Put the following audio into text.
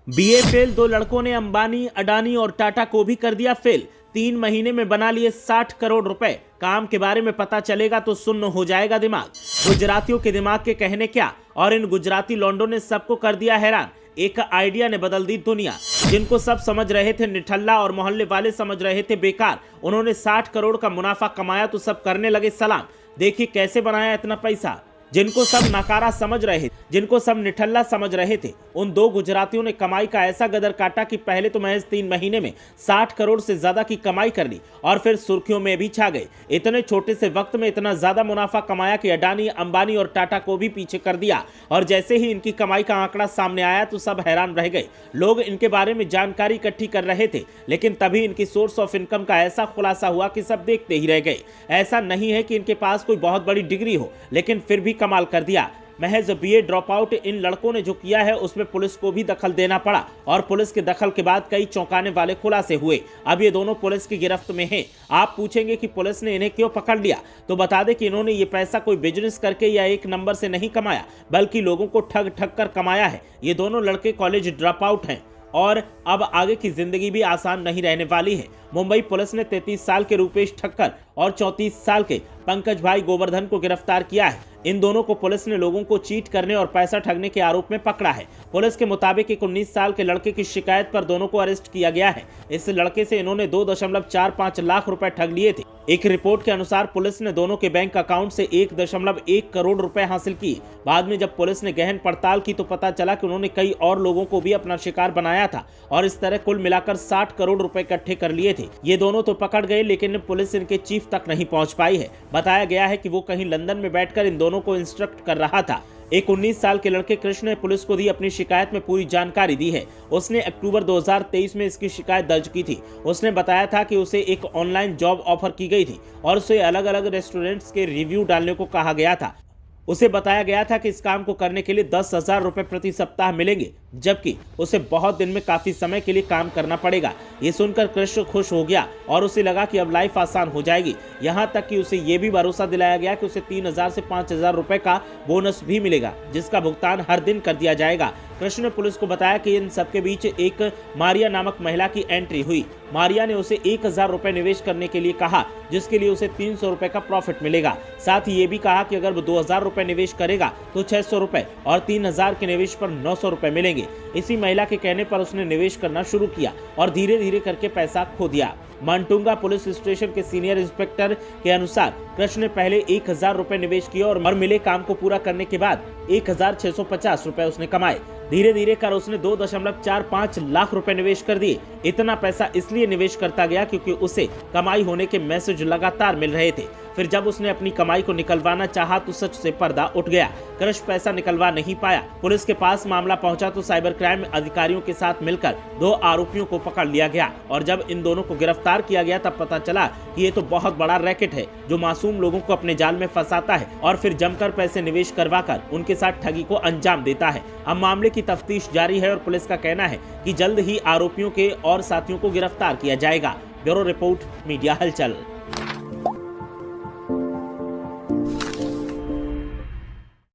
BA fail, दो लड़कों ने अंबानी, अडानी और टाटा को भी कर दिया फेल। 3 महीने में बना लिए 60 करोड़ रुपए। काम के बारे में पता चलेगा तो सुन्न हो जाएगा दिमाग। गुजरातियों के दिमाग के कहने क्या, और इन गुजराती लौंडों ने सबको कर दिया हैरान। एक आइडिया ने बदल दी दुनिया। जिनको सब समझ रहे थे निठल्ला और मोहल्ले वाले समझ रहे थे बेकार, उन्होंने 60 करोड़ का मुनाफा कमाया तो सब करने लगे सलाम। देखिए कैसे बनाया इतना पैसा। जिनको सब नकारा समझ रहे, जिनको सब निठल्ला समझ रहे थे, उन दो गुजरातियों ने कमाई का ऐसा गदर काटा कि पहले तो महज 3 महीने में 60 करोड़ से ज्यादा की कमाई कर ली और फिर सुर्खियों में भी छा गए। इतने छोटे से वक्त में इतना ज्यादा मुनाफा कमाया कि अडानी, अंबानी और टाटा को भी पीछे कर दिया। और जैसे ही इनकी कमाई का आंकड़ा सामने आया तो सब हैरान रह गए। लोग इनके बारे में जानकारी इकट्ठी कर रहे थे, लेकिन तभी इनकी सोर्स ऑफ इनकम का ऐसा खुलासा हुआ कि सब देखते ही रह गए। ऐसा नहीं है कि इनके पास कोई बहुत बड़ी डिग्री हो, लेकिन फिर भी कमाल कर दिया। महज बीए ड्रॉप आउट इन लड़कों ने जो किया है उसमें पुलिस को भी दखल देना पड़ा, और पुलिस के दखल के बाद कई चौंकाने वाले खुलासे हुए। अब ये दोनों पुलिस की गिरफ्त में हैं। आप पूछेंगे कि पुलिस ने इन्हें क्यों पकड़ लिया, तो बता दें कि इन्होंने ये पैसा कोई बिजनेस करके या एक नंबर से नहीं कमाया, बल्कि लोगों को ठग ठग कर कमाया है। ये दोनों लड़के कॉलेज ड्रॉप आउट हैं और अब आगे की जिंदगी भी आसान नहीं रहने वाली है। मुंबई पुलिस ने 33 साल के रूपेश ठक्कर और 34 साल के पंकज भाई गोवर्धन को गिरफ्तार किया है। इन दोनों को पुलिस ने लोगों को चीट करने और पैसा ठगने के आरोप में पकड़ा है। पुलिस के मुताबिक एक 19 साल के लड़के की शिकायत पर दोनों को अरेस्ट किया गया है। इस लड़के से इन्होंने 2.45 लाख रुपए ठग लिए थे। एक रिपोर्ट के अनुसार पुलिस ने दोनों के बैंक अकाउंट से 1.1 करोड़ रुपए हासिल किए। बाद में जब पुलिस ने गहन पड़ताल की तो पता चला कि उन्होंने कई और लोगों को भी अपना शिकार बनाया था और इस तरह कुल मिलाकर 60 करोड़ रुपए इकट्ठे कर लिए थे। ये दोनों तो पकड़ गए, लेकिन पुलिस इनके चीफ तक नहीं पहुंच पाई है। बताया गया है कि वो कहीं लंदन में बैठकर इन दोनों को इंस्ट्रक्ट कर रहा था। एक 19 साल के लड़के कृष्ण ने पुलिस को दी अपनी शिकायत में पूरी जानकारी दी है। उसने अक्टूबर 2023 में इसकी शिकायत दर्ज की थी। उसने बताया था कि उसे एक ऑनलाइन जॉब ऑफर की गई थी और उसे अलग अलग रेस्टोरेंट्स के रिव्यू डालने को कहा गया था। उसे बताया गया था कि इस काम को करने के लिए 10,000 रुपए प्रति सप्ताह मिलेंगे, जबकि उसे बहुत दिन में काफी समय के लिए काम करना पड़ेगा। ये सुनकर कृष्ण खुश हो गया और उसे लगा कि अब लाइफ आसान हो जाएगी। यहाँ तक कि उसे ये भी भरोसा दिलाया गया कि उसे 3,000 से 5,000 रुपए का बोनस भी मिलेगा, जिसका भुगतान हर दिन कर दिया जाएगा। कृष्ण ने पुलिस को बताया कि इन सबके बीच एक मारिया नामक महिला की एंट्री हुई। मारिया ने उसे 1,000 रुपए निवेश करने के लिए कहा, जिसके लिए उसे 300 रुपए का प्रॉफिट मिलेगा। साथ ही ये भी कहा कि अगर वो 2,000 रुपए निवेश करेगा तो 600 रुपए और 3,000 के निवेश पर 900 रुपए मिलेंगे। इसी महिला के कहने पर उसने निवेश करना शुरू किया और धीरे धीरे करके पैसा खो दिया। मानटुंगा पुलिस स्टेशन के सीनियर इंस्पेक्टर के अनुसार कृष्ण ने पहले 1,000 रुपए निवेश किए और मिले काम को पूरा करने के बाद 1,650 रुपए उसने कमाए। धीरे धीरे कर उसने 2.45 लाख रुपए निवेश कर दिए। इतना पैसा इसलिए निवेश करता गया क्योंकि उसे कमाई होने के मैसेज लगातार मिल रहे थे। फिर जब उसने अपनी कमाई को निकलवाना चाहा तो सच से पर्दा उठ गया। कृष्ण पैसा निकलवा नहीं पाया। पुलिस के पास मामला पहुंचा तो साइबर क्राइम अधिकारियों के साथ मिलकर 2 आरोपियों को पकड़ लिया गया और जब इन दोनों को गिरफ्तार किया गया तब पता चला कि ये तो बहुत बड़ा रैकेट है जो मासूम लोगों को अपने जाल में फंसाता है और फिर जमकर पैसे निवेश करवाकर उनके साथ ठगी को अंजाम देता है। अब मामले की तफ्तीश जारी है और पुलिस का कहना है कि जल्द ही आरोपियों के और साथियों को गिरफ्तार किया जाएगा। ब्यूरो रिपोर्ट, मीडिया हलचल।